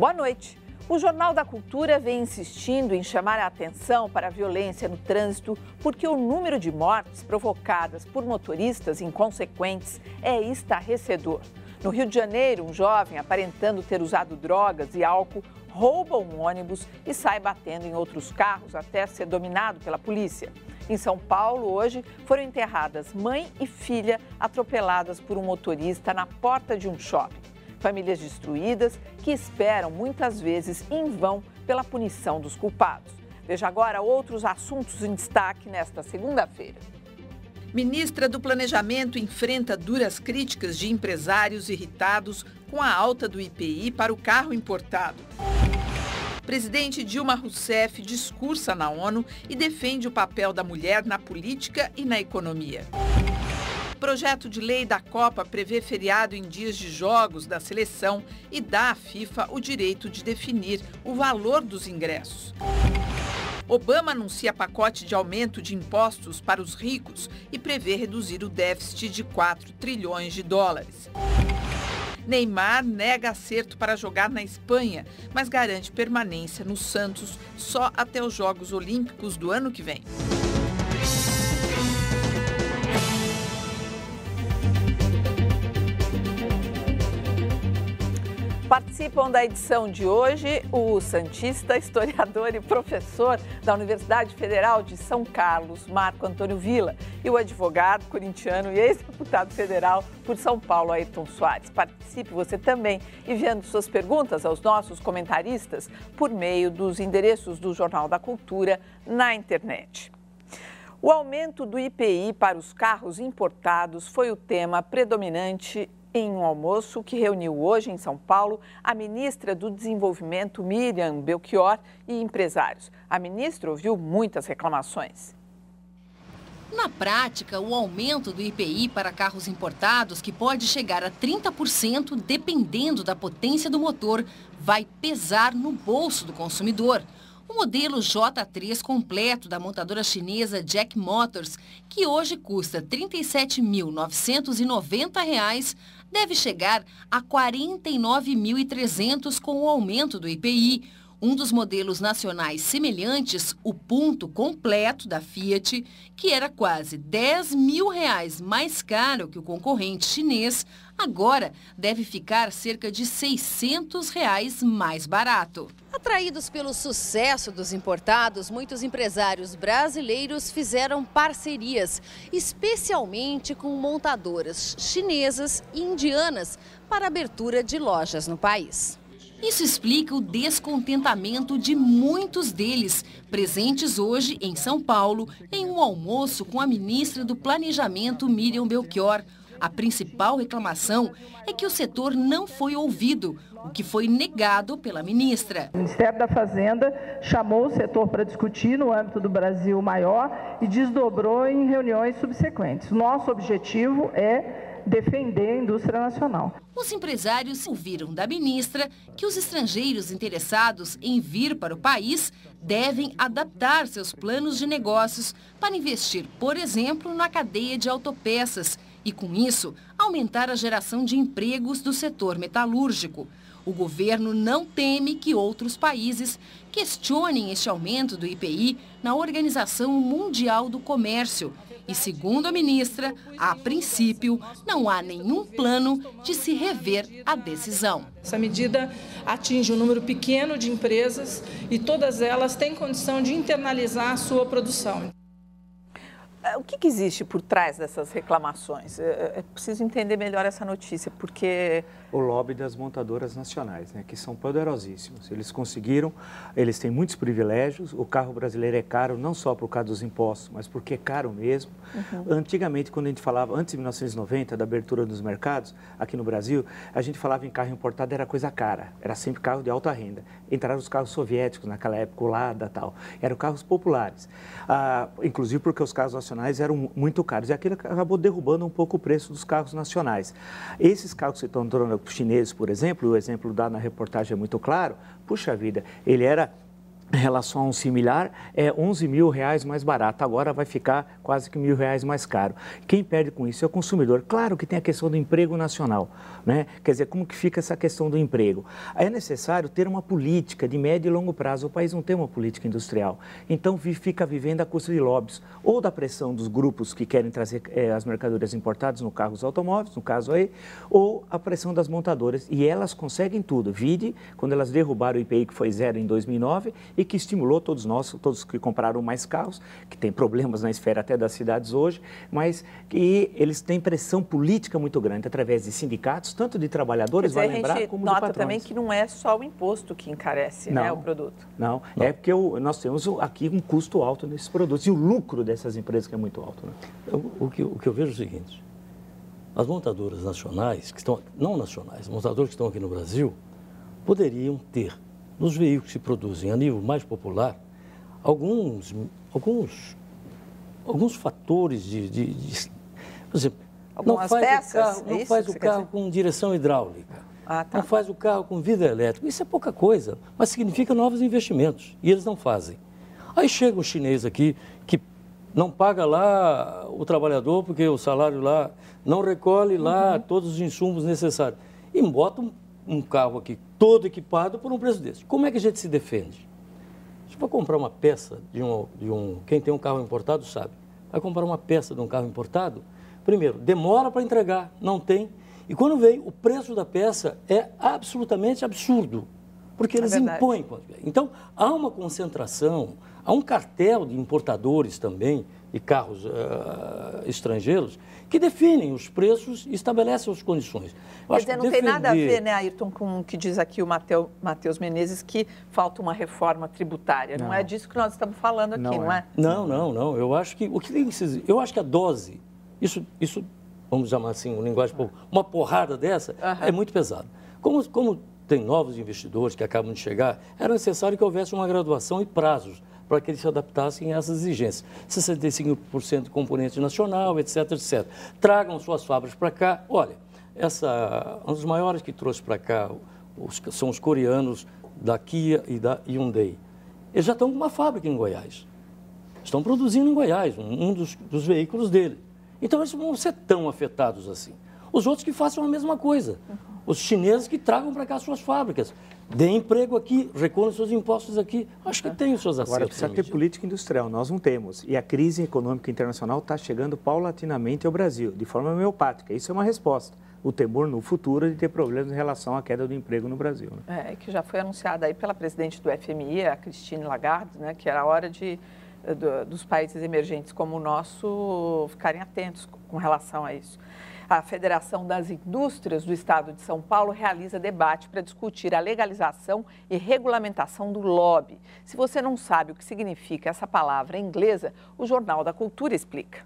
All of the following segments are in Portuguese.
Boa noite. O Jornal da Cultura vem insistindo em chamar a atenção para a violência no trânsito porque o número de mortes provocadas por motoristas inconsequentes é estarrecedor. No Rio de Janeiro, um jovem, aparentando ter usado drogas e álcool, rouba um ônibus e sai batendo em outros carros até ser dominado pela polícia. Em São Paulo, hoje, foram enterradas mãe e filha atropeladas por um motorista na porta de um shopping. Famílias destruídas que esperam muitas vezes em vão pela punição dos culpados. Veja agora outros assuntos em destaque nesta segunda-feira. Ministra do Planejamento enfrenta duras críticas de empresários irritados com a alta do IPI para o carro importado. Presidente Dilma Rousseff discursa na ONU e defende o papel da mulher na política e na economia. Projeto de lei da Copa prevê feriado em dias de jogos da seleção e dá à FIFA o direito de definir o valor dos ingressos. Obama anuncia pacote de aumento de impostos para os ricos e prevê reduzir o déficit de 4 trilhões de dólares. Neymar nega acerto para jogar na Espanha, mas garante permanência no Santos só até os Jogos Olímpicos do ano que vem. Participam da edição de hoje o santista, historiador e professor da Universidade Federal de São Carlos, Marco Antônio Villa, e o advogado corintiano e ex-deputado federal por São Paulo, Ayrton Soares. Participe você também enviando suas perguntas aos nossos comentaristas por meio dos endereços do Jornal da Cultura na internet. O aumento do IPI para os carros importados foi o tema predominante em um almoço que reuniu hoje em São Paulo a ministra do Desenvolvimento, Miriam Belchior, e empresários. A ministra ouviu muitas reclamações. Na prática, o aumento do IPI para carros importados, que pode chegar a 30% dependendo da potência do motor, vai pesar no bolso do consumidor. O modelo J3 completo da montadora chinesa Jack Motors, que hoje custa R$ 37.990, deve chegar a R$ 49.300 com o aumento do IPI. Um dos modelos nacionais semelhantes, o Punto completo da Fiat, que era quase R$ 10.000 mais caro que o concorrente chinês, agora deve ficar cerca de R$ 600 mais barato. Atraídos pelo sucesso dos importados, muitos empresários brasileiros fizeram parcerias, especialmente com montadoras chinesas e indianas, para a abertura de lojas no país. Isso explica o descontentamento de muitos deles, presentes hoje em São Paulo, em um almoço com a ministra do Planejamento, Miriam Belchior. A principal reclamação é que o setor não foi ouvido, o que foi negado pela ministra. O Ministério da Fazenda chamou o setor para discutir no âmbito do Brasil Maior e desdobrou em reuniões subsequentes. Nosso objetivo é defender a indústria nacional. Os empresários ouviram da ministra que os estrangeiros interessados em vir para o país devem adaptar seus planos de negócios para investir, por exemplo, na cadeia de autopeças e, com isso, aumentar a geração de empregos do setor metalúrgico. O governo não teme que outros países questionem este aumento do IPI na Organização Mundial do Comércio. E, segundo a ministra, a princípio, não há nenhum plano de se rever a decisão. Essa medida atinge um número pequeno de empresas e todas elas têm condição de internalizar a sua produção. O que existe por trás dessas reclamações? É preciso entender melhor essa notícia, porque... O lobby das montadoras nacionais, né, que são poderosíssimos. Eles conseguiram, eles têm muitos privilégios, o carro brasileiro é caro não só por causa dos impostos, mas porque é caro mesmo. Antigamente, quando a gente falava, antes de 1990, da abertura dos mercados, aqui no Brasil, a gente falava em carro importado, era coisa cara, era sempre carro de alta renda. Entraram os carros soviéticos naquela época, o Lada e tal, eram carros populares, inclusive porque os carros nacionais eram muito caros, e aquilo acabou derrubando um pouco o preço dos carros nacionais. Esses carros que se estão tornando chineses, por exemplo, o exemplo dado na reportagem é muito claro, puxa vida, ele era em relação a um similar, é R$11.000 mais barato. Agora vai ficar quase que R$1.000 mais caro. Quem perde com isso é o consumidor. Claro que tem a questão do emprego nacional, né? Quer dizer, como que fica essa questão do emprego? Aí é necessário ter uma política de médio e longo prazo. O país não tem uma política industrial. Então, fica vivendo a custa de lobbies, ou da pressão dos grupos que querem trazer as mercadorias importadas, no caso os automóveis, no caso aí, ou a pressão das montadoras. E elas conseguem tudo. Vide, quando elas derrubaram o IPI, que foi 0 em 2009, e que estimulou todos nós, todos que compraram mais carros, que tem problemas na esfera até das cidades hoje, mas que eles têm pressão política muito grande através de sindicatos, tanto de trabalhadores, vai lembrar, como de patrões. Nota também que não é só o imposto que encarece, né, o produto. Não, é porque nós temos aqui um custo alto nesses produtos e o lucro dessas empresas que é muito alto. Né? O que eu vejo é o seguinte, as montadoras nacionais, que estão, não nacionais, as montadoras que estão aqui no Brasil, poderiam ter nos veículos que se produzem a nível mais popular, alguns fatores por exemplo, não faz o carro com direção hidráulica, não faz o carro com vidro elétrico, isso é pouca coisa, mas significa novos investimentos, e eles não fazem. Aí chega um chinês aqui que não paga lá o trabalhador, porque o salário lá não recolhe lá todos os insumos necessários, e bota um carro aqui todo equipado por um preço desse. Como é que a gente se defende? Se for comprar uma peça quem tem um carro importado sabe, vai comprar uma peça de um carro importado, primeiro, demora para entregar, não tem, e quando vem, o preço da peça é absolutamente absurdo, porque eles impõem. Então, há uma concentração, há um cartel de importadores também, de carros estrangeiros, que definem os preços e estabelecem as condições. Quer dizer, não tem nada a ver, né, Ayrton, com o que diz aqui o Matheus Menezes, que falta uma reforma tributária. Não é disso que nós estamos falando aqui, não é? Não. Eu acho que eu acho que a dose, isso vamos chamar assim, um linguagem uma porrada dessa, é muito pesado. Como tem novos investidores que acabam de chegar, era necessário que houvesse uma graduação e prazos para que eles se adaptassem a essas exigências. 65% de componente nacional, etc, etc. Tragam suas fábricas para cá. Olha, um dos maiores que trouxe para cá são os coreanos da Kia e da Hyundai. Eles já estão com uma fábrica em Goiás. Estão produzindo em Goiás, um dos veículos dele. Então, eles não vão ser tão afetados assim. Os outros que façam a mesma coisa. Os chineses que tragam para cá suas fábricas. Deem emprego aqui, recolham seus impostos aqui. Acho que tem os seus acertos. Agora, precisa ter política industrial. Nós não temos. E a crise econômica internacional está chegando paulatinamente ao Brasil, de forma homeopática. Isso é uma resposta. O temor no futuro de ter problemas em relação à queda do emprego no Brasil. Né? Que já foi anunciada aí pela presidente do FMI, a Christine Lagarde, né, que era a hora dos países emergentes como o nosso ficarem atentos com relação a isso. A Federação das Indústrias do Estado de São Paulo realiza debate para discutir a legalização e regulamentação do lobby. Se você não sabe o que significa essa palavra inglesa, o Jornal da Cultura explica.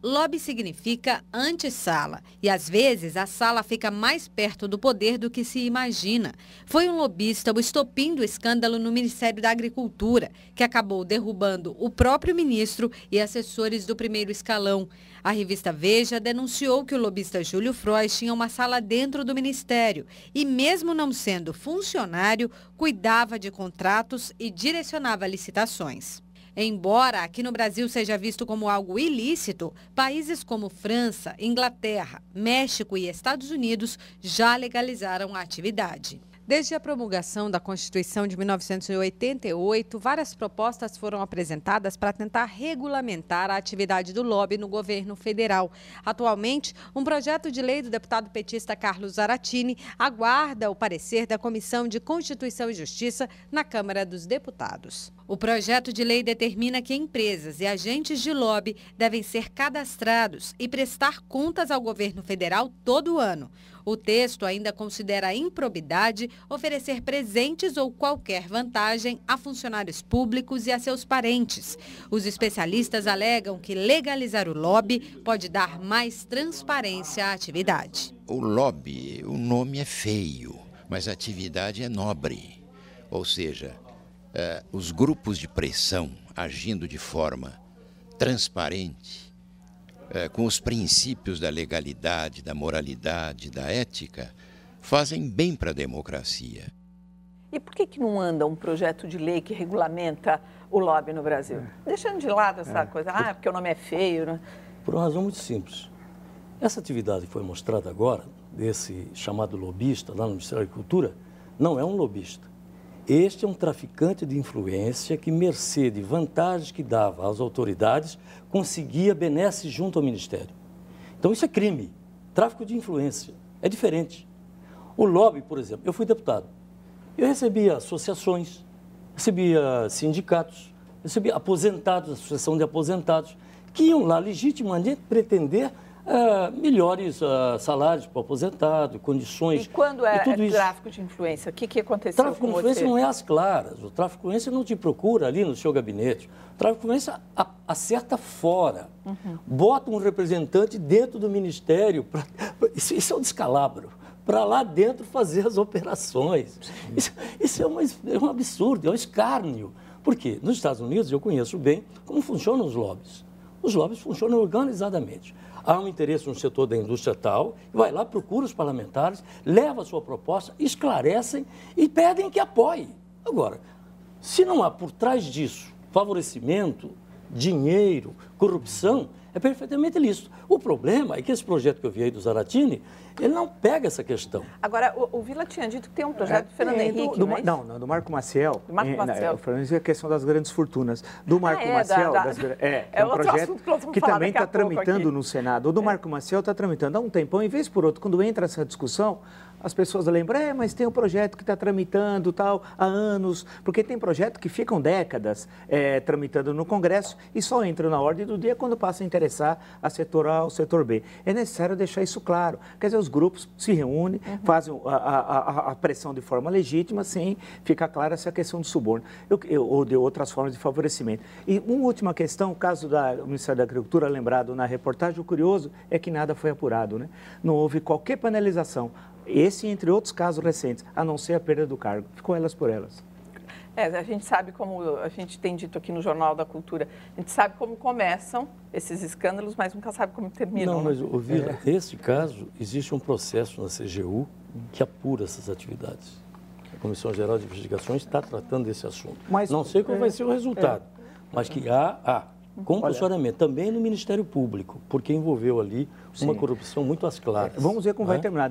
Lobby significa antessala e, às vezes, a sala fica mais perto do poder do que se imagina. Foi um lobista o estopim do escândalo no Ministério da Agricultura, que acabou derrubando o próprio ministro e assessores do primeiro escalão. A revista Veja denunciou que o lobista Júlio Frois tinha uma sala dentro do Ministério e, mesmo não sendo funcionário, cuidava de contratos e direcionava licitações. Embora aqui no Brasil seja visto como algo ilícito, países como França, Inglaterra, México e Estados Unidos já legalizaram a atividade. Desde a promulgação da Constituição de 1988, várias propostas foram apresentadas para tentar regulamentar a atividade do lobby no governo federal. Atualmente, um projeto de lei do deputado petista Carlos Zaratini aguarda o parecer da Comissão de Constituição e Justiça na Câmara dos Deputados. O projeto de lei determina que empresas e agentes de lobby devem ser cadastrados e prestar contas ao governo federal todo ano. O texto ainda considera improbidade oferecer presentes ou qualquer vantagem a funcionários públicos e a seus parentes. Os especialistas alegam que legalizar o lobby pode dar mais transparência à atividade. O lobby, o nome é feio, mas a atividade é nobre. Ou seja, os grupos de pressão agindo de forma transparente, com os princípios da legalidade, da moralidade, da ética, fazem bem para a democracia. E por que não anda um projeto de lei que regulamenta o lobby no Brasil? Deixando de lado essa coisa, porque o nome é feio, né? Por uma razão muito simples. Essa atividade que foi mostrada agora, desse chamado lobista lá no Ministério da Agricultura, não é um lobista. Este é um traficante de influência que, mercê de vantagens que dava às autoridades, conseguia benesses junto ao Ministério. Então isso é crime, tráfico de influência, é diferente. O lobby, por exemplo, eu fui deputado, eu recebia associações, recebia sindicatos, recebia aposentados, associação de aposentados, que iam lá legitimamente pretender melhores salários para o aposentado, condições. E quando é tráfico de influência, o que aconteceu com você? Tráfico de influência não é às claras. O tráfico de influência não te procura ali no seu gabinete. O tráfico de influência acerta fora. Bota um representante dentro do ministério. Isso é um descalabro. Para lá dentro fazer as operações. Isso é um absurdo, é um escárnio. Por quê? Nos Estados Unidos eu conheço bem como funcionam os lobbies. Os lobbies funcionam organizadamente. Há um interesse no setor da indústria tal, vai lá, procura os parlamentares, leva a sua proposta, esclarecem e pedem que apoie. Agora, se não há por trás disso favorecimento, dinheiro, corrupção, é perfeitamente lícito. O problema é que esse projeto que eu vi aí do Zaratini, ele não pega essa questão. Agora, o Vila tinha dito que tem um projeto do Fernando Henrique, não, do Marco Maciel. Do Marco Maciel. Falando a questão das grandes fortunas. Do Marco Maciel, é um projeto que também está tramitando no Senado. O do Marco Maciel está tramitando há um tempão, em vez por outro, quando entra essa discussão, as pessoas lembram, mas tem um projeto que está tramitando tal, há anos, porque tem projeto que ficam décadas tramitando no Congresso e só entram na ordem do dia quando passa a interessar a setor A ou setor B. É necessário deixar isso claro. Quer dizer, os grupos se reúnem, fazem a pressão de forma legítima, sem ficar clara essa questão do suborno ou de outras formas de favorecimento. E uma última questão, o caso do Ministério da Agricultura, lembrado na reportagem, o curioso é que nada foi apurado, né? Não houve qualquer penalização. Esse, entre outros casos recentes, a não ser a perda do cargo. Ficou elas por elas. A gente sabe como, a gente tem dito aqui no Jornal da Cultura, a gente sabe como começam esses escândalos, mas nunca sabe como terminam. Não, mas, Vila, nesse caso, existe um processo na CGU que apura essas atividades. A Comissão Geral de Investigações está tratando desse assunto. Mas, não sei qual vai ser o resultado, mas que há compulsoriamente, também no Ministério Público, porque envolveu ali uma corrupção muito às claras. Vamos ver como vai terminar.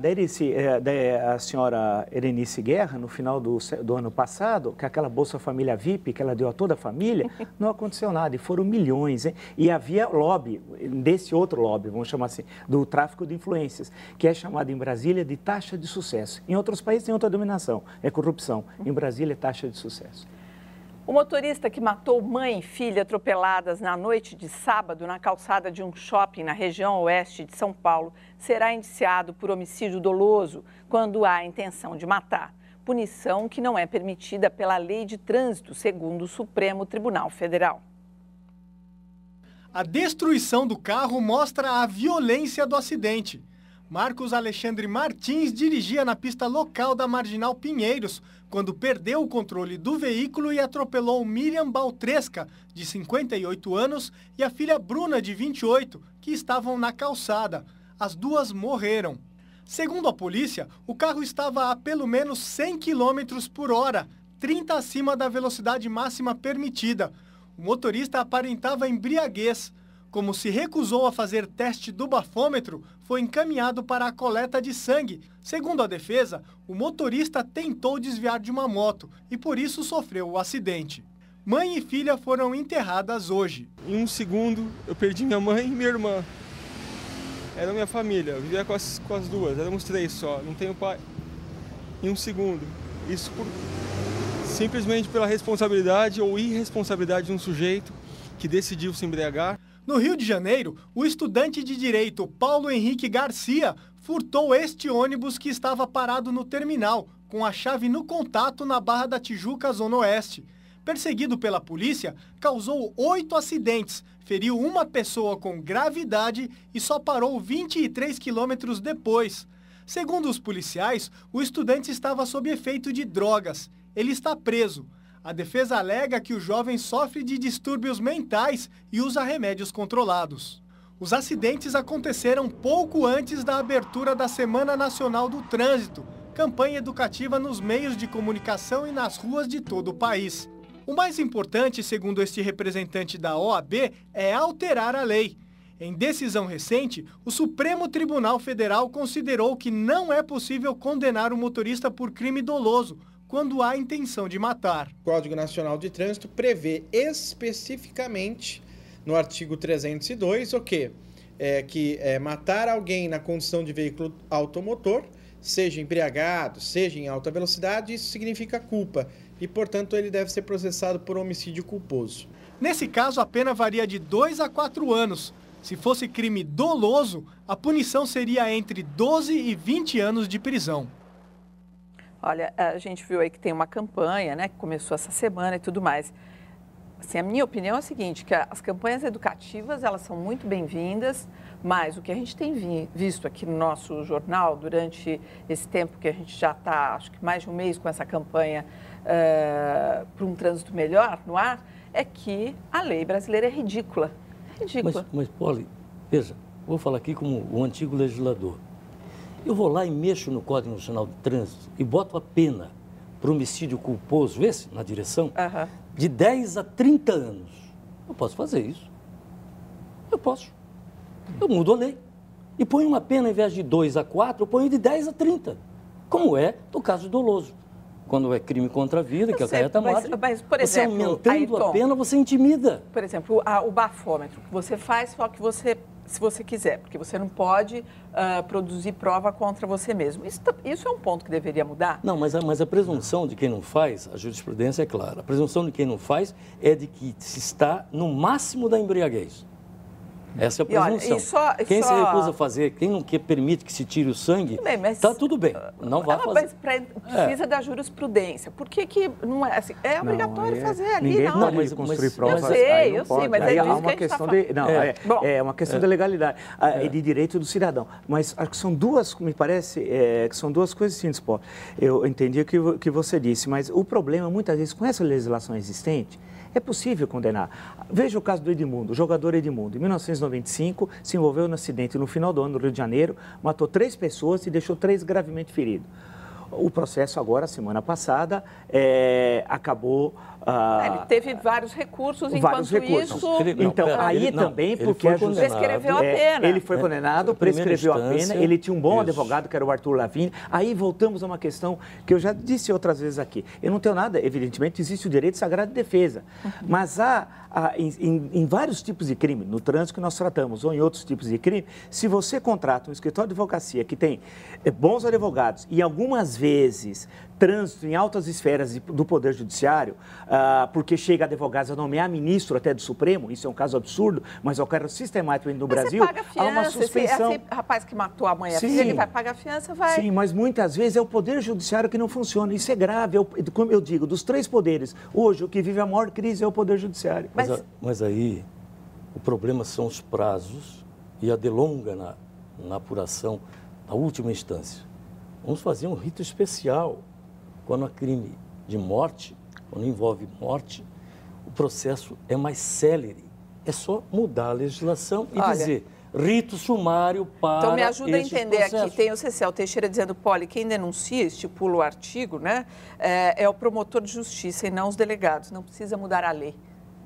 A senhora Erenice Guerra, no final do ano passado, que aquela Bolsa Família VIP que ela deu a toda a família, não aconteceu nada, e foram milhões, hein? E havia lobby, desse outro lobby, vamos chamar assim, do tráfico de influências, que é chamado em Brasília de taxa de sucesso. Em outros países tem outra denominação, é corrupção. Em Brasília é taxa de sucesso. O motorista que matou mãe e filha atropeladas na noite de sábado na calçada de um shopping na região oeste de São Paulo será indiciado por homicídio doloso quando há a intenção de matar. Punição que não é permitida pela Lei de Trânsito, segundo o Supremo Tribunal Federal. A destruição do carro mostra a violência do acidente. Marcos Alexandre Martins dirigia na pista local da Marginal Pinheiros, quando perdeu o controle do veículo e atropelou Miriam Baltresca, de 58 anos, e a filha Bruna, de 28, que estavam na calçada. As duas morreram. Segundo a polícia, o carro estava a pelo menos 100 km por hora, 30 acima da velocidade máxima permitida. O motorista aparentava embriaguez. Como se recusou a fazer teste do bafômetro, foi encaminhado para a coleta de sangue. Segundo a defesa, o motorista tentou desviar de uma moto e por isso sofreu o acidente. Mãe e filha foram enterradas hoje. Em um segundo, eu perdi minha mãe e minha irmã. Era minha família, eu vivia com as duas, éramos 3 só, não tenho pai. Em um segundo. Isso simplesmente pela responsabilidade ou irresponsabilidade de um sujeito que decidiu se embriagar. No Rio de Janeiro, o estudante de Direito Paulo Henrique Garcia furtou este ônibus que estava parado no terminal, com a chave no contato na Barra da Tijuca, Zona Oeste. Perseguido pela polícia, causou 8 acidentes, feriu uma pessoa com gravidade e só parou 23 quilômetros depois. Segundo os policiais, o estudante estava sob efeito de drogas. Ele está preso. A defesa alega que o jovem sofre de distúrbios mentais e usa remédios controlados. Os acidentes aconteceram pouco antes da abertura da Semana Nacional do Trânsito, campanha educativa nos meios de comunicação e nas ruas de todo o país. O mais importante, segundo este representante da OAB, é alterar a lei. Em decisão recente, o Supremo Tribunal Federal considerou que não é possível condenar o motorista por crime doloso, quando há intenção de matar. O Código Nacional de Trânsito prevê especificamente, no artigo 302, o quê? Que matar alguém na condução de veículo automotor, seja embriagado, seja em alta velocidade, isso significa culpa e, portanto, ele deve ser processado por homicídio culposo. Nesse caso, a pena varia de 2 a 4 anos. Se fosse crime doloso, a punição seria entre 12 e 20 anos de prisão. Olha, a gente viu aí que tem uma campanha, né, que começou essa semana e tudo mais. Assim, a minha opinião é a seguinte, que as campanhas educativas, elas são muito bem-vindas, mas o que a gente tem visto aqui no nosso jornal durante esse tempo que a gente já está, acho que mais de um mês com essa campanha para um trânsito melhor no ar, é que a lei brasileira é ridícula. Mas Poli, veja, vou falar aqui como o antigo legislador. Eu vou lá e mexo no Código Nacional de Trânsito e boto a pena para homicídio culposo, esse, na direção, de 10 a 30 anos. Eu posso fazer isso. Eu posso. Eu mudo a lei. E ponho uma pena, ao invés de 2 a 4, eu ponho de 10 a 30. Como é no caso doloso. Quando é crime contra a vida, que acarreta a morte, mas, por exemplo, você aumentando a pena, você intimida. Por exemplo, o bafômetro, que você faz só que você, se você quiser, porque você não pode produzir prova contra você mesmo. Isso é um ponto que deveria mudar? Não, mas a presunção de quem não faz, a jurisprudência é clara, a presunção de quem não faz é de que se está no máximo da embriaguez. Essa é a presunção. Quem se recusa a fazer, quem não permite que se tire o sangue, está tudo bem, não vai fazer. Mas precisa da jurisprudência. Por que não é assim? É obrigatório fazer ali. Ninguém na hora. pode construir provas. Eu sei, mas aí é há uma questão é uma questão de legalidade e de direito do cidadão. Mas acho que são duas, me parece, que são duas coisas distintas, Paulo. Eu entendi o que você disse, mas o problema, muitas vezes, com essa legislação existente, é possível condenar. Veja o caso do Edmundo, o jogador Edmundo. Em 1995, se envolveu no acidente no final do ano no Rio de Janeiro, matou 3 pessoas e deixou 3 gravemente feridos. O processo agora, semana passada, acabou... ele teve vários recursos, isso... Então, também, porque a justiça prescreveu a pena. Ele foi condenado, prescreveu a pena, ele tinha um bom advogado, que era o Arthur Lavigne. Aí voltamos a uma questão que eu já disse outras vezes aqui. Eu não tenho nada, evidentemente, existe o direito de sagrada defesa, mas em vários tipos de crime, no trânsito que nós tratamos, ou em outros tipos de crime, se você contrata um escritório de advocacia que tem bons advogados e algumas vezes trânsito em altas esferas do Poder Judiciário, porque chega advogados a nomear ministro até do Supremo, isso é um caso absurdo, mas ocorre sistematicamente no Brasil, há uma suspeição. Esse rapaz que matou a mãe e a filha, ele vai pagar fiança, vai... Sim, mas muitas vezes é o Poder Judiciário que não funciona, isso é grave, como eu digo, dos 3 poderes, hoje o que vive a maior crise é o Poder Judiciário. Mas aí, o problema são os prazos e a delonga na apuração, na última instância. Vamos fazer um rito especial. Quando há crime de morte, quando envolve morte, o processo é mais célere. É só mudar a legislação e dizer rito sumário para Então me ajuda a entender processos. Aqui, tem o Cecel Teixeira dizendo, Poli, quem denuncia, estipula o artigo, né, é o promotor de justiça e não os delegados, não precisa mudar a lei.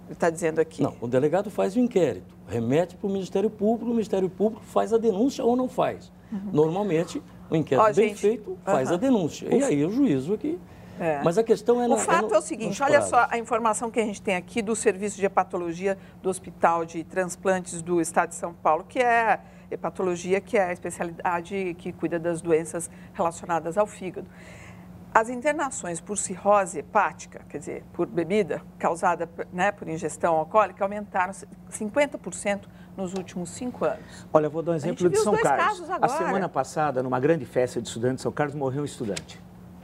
Ele está dizendo aqui. Não, o delegado faz o inquérito, remete para o Ministério Público faz a denúncia ou não faz. Normalmente, o inquérito bem feito faz a denúncia. E aí o juízo aqui... Mas a questão é... O fato é o seguinte, olha só a informação que a gente tem aqui do Serviço de Hepatologia do Hospital de Transplantes do Estado de São Paulo, que é hepatologia, que é a especialidade que cuida das doenças relacionadas ao fígado. As internações por cirrose hepática, quer dizer, por bebida causada, né, por ingestão alcoólica, aumentaram 50% nos últimos 5 anos. Olha, eu vou dar um exemplo de São Carlos. A semana passada, numa grande festa de estudantes de São Carlos, morreu um estudante,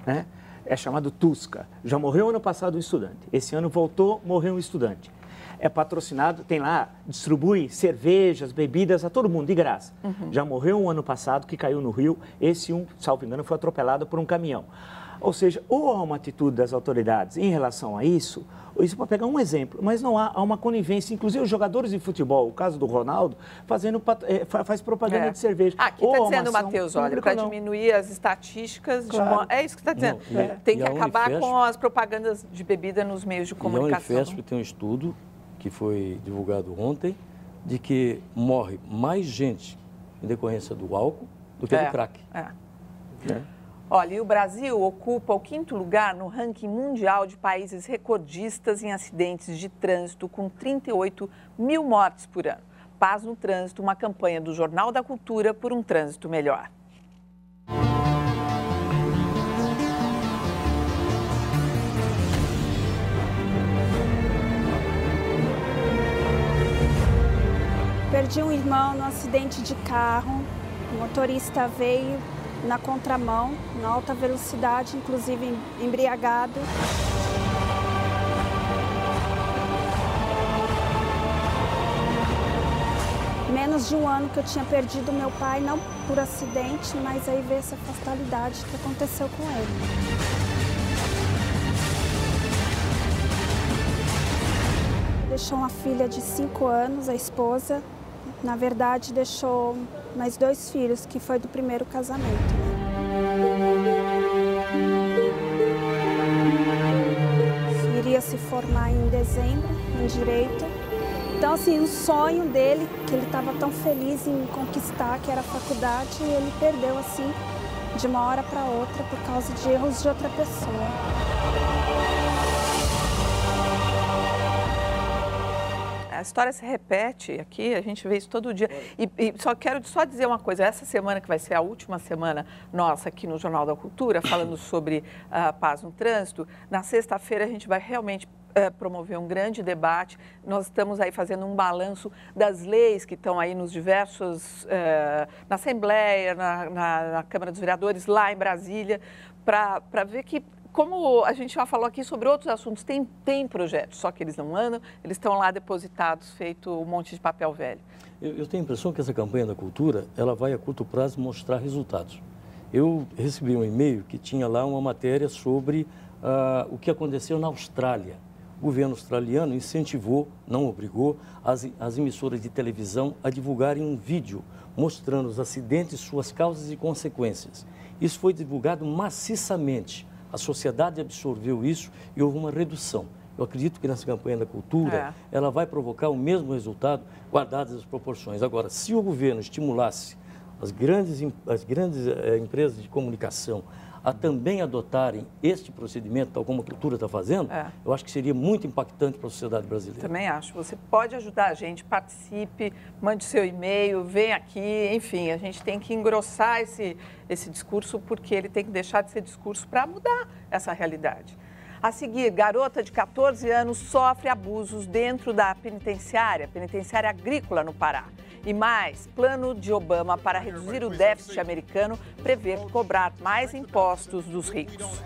né? É chamado Tusca. Já morreu ano passado um estudante. Esse ano voltou, morreu um estudante. É patrocinado, tem lá, distribui cervejas, bebidas a todo mundo, de graça. Já morreu um ano passado, que caiu no rio. Esse salvo engano, foi atropelado por um caminhão. Ou seja, ou há uma atitude das autoridades em relação a isso para pegar um exemplo, mas não há uma conivência, inclusive os jogadores de futebol, o caso do Ronaldo, faz propaganda de cerveja. Aqui está dizendo, Matheus, olha, para diminuir as estatísticas, é isso que está dizendo. Tem que acabar com as propagandas de bebida nos meios de comunicação. E a Unifesp tem um estudo que foi divulgado ontem, de que morre mais gente em decorrência do álcool do que do crack. Olha, e o Brasil ocupa o 5º lugar no ranking mundial de países recordistas em acidentes de trânsito, com 38 mil mortes por ano. Paz no Trânsito, uma campanha do Jornal da Cultura por um trânsito melhor. Perdi um irmão no acidente de carro. O motorista veio na contramão, na alta velocidade, inclusive embriagado. Menos de um ano que eu tinha perdido meu pai, não por acidente, mas aí veio essa fatalidade que aconteceu com ele. Deixou uma filha de 5 anos, a esposa. Na verdade, deixou mais 2 filhos, que foi do primeiro casamento. Iria se formar em dezembro, em Direito. Então, assim, um sonho dele, que ele estava tão feliz em conquistar, que era a faculdade, e ele perdeu, assim, de uma hora para outra, por causa de erros de outra pessoa. A história se repete aqui, a gente vê isso todo dia. E só quero dizer uma coisa, essa semana que vai ser a última semana nossa aqui no Jornal da Cultura, falando sobre paz no trânsito, na sexta-feira a gente vai realmente promover um grande debate. Nós estamos aí fazendo um balanço das leis que estão aí nos diversos, na Assembleia, na Câmara dos Vereadores, lá em Brasília, para ver que, como a gente já falou aqui sobre outros assuntos, tem projetos, só que eles não andam, eles estão lá depositados, feito um monte de papel velho. Eu tenho a impressão que essa campanha da cultura, ela vai a curto prazo mostrar resultados. Eu recebi um e-mail que tinha lá uma matéria sobre o que aconteceu na Austrália. O governo australiano incentivou, não obrigou, as emissoras de televisão a divulgarem um vídeo mostrando os acidentes, suas causas e consequências. Isso foi divulgado maciçamente. A sociedade absorveu isso e houve uma redução. Eu acredito que nessa campanha da cultura, ela vai provocar o mesmo resultado, guardadas as proporções. Agora, se o governo estimulasse as grandes empresas de comunicação a também adotarem este procedimento, tal como a cultura está fazendo, eu acho que seria muito impactante para a sociedade brasileira. Também acho. Você pode ajudar a gente, participe, mande seu e-mail, vem aqui, enfim, a gente tem que engrossar esse discurso, porque ele tem que deixar de ser discurso para mudar essa realidade. A seguir, garota de 14 anos sofre abusos dentro da penitenciária agrícola no Pará. E mais, plano de Obama para reduzir o déficit americano prevê cobrar mais impostos dos ricos.